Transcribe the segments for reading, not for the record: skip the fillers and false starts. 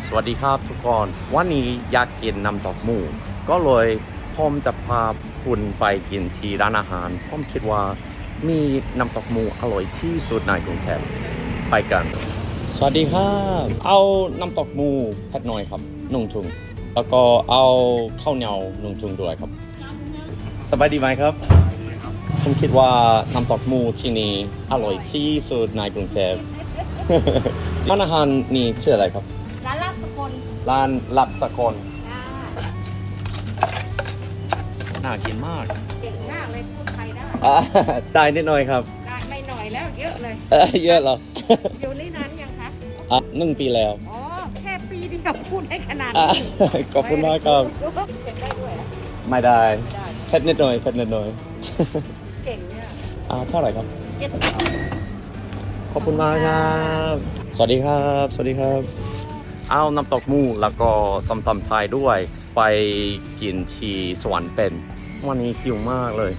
สวัสดีครับทุกคนวันนี้อยากกินน้ำตกหมูก็เลยผมจะพาคุณไปกินที่ร้านอาหารผมคิดว่ามีน้ำตกหมูอร่อยที่สุดในกรุงเทพไปกันสวัสดีครับเอาน้ำตกหมูเผ็ดน้อยครับ1 ถุงแล้วก็เอาข้าวเหนียว1 ถุงด้วยครับสบายดีไหมครับผมคิดว่าน้ำตกหมูที่นี่อร่อยที่สุดในกรุงเทพ ร้านอาหารนี่ชื่ออะไรครับร้านลาบสกลร้านลาบสกลน่ากินมากเก่งมากเลยพูดไทยได้ได้นิดหน่อยครับได้ไม่หน่อยแล้วเยอะเลยเยอะเหรอ อยู่นี่นานยังคะ1 ปีแล้วอ๋อแค่ปีเดียวพูดได้ขนาดนี้ขอบคุณมากครับเก่งได้ด้วยไม่ได้เผ็ดนิดหน่อยเผ็ดนิดหน่อยเก่งเนี่ยเท่าไหร่ครับขอบคุณมากครับสวัสดีครับสวัสดีครับเอาน้ำตกหมูแล้วก็ส้มตำไทยด้วยไปกินที่สวรรค์เป็นวันนี้หิวมากเลย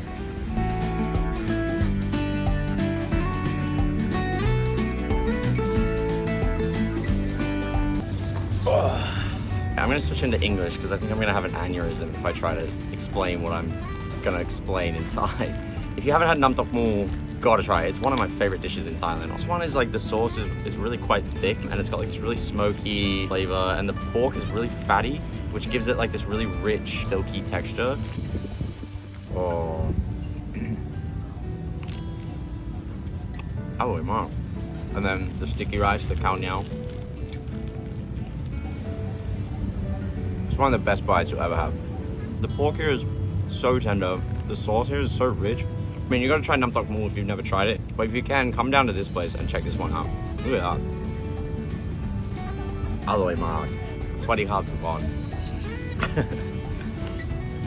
I'm going to switch into English because I think I'm going to have an aneurysm if I try to explain what I'm going to explain in Thai. If you haven't had Nam Tok Moo, gotta try it. It's one of my favorite dishes in Thailand. This one is like the sauce is really quite thick and it's got like this really smoky flavor and the pork is really fatty, which gives it like this really rich, silky texture. Oh. Oh, wow. And then the sticky rice, the khao niao. It's one of the best bites you'll ever have. The pork here is so tender. The sauce here is so rich. I mean, you gotta try Nam Tok Moo if you've never tried it. But if you can, come down to this place and check this one out. Look at that. All the way, Mark. Sweaty hard to bond.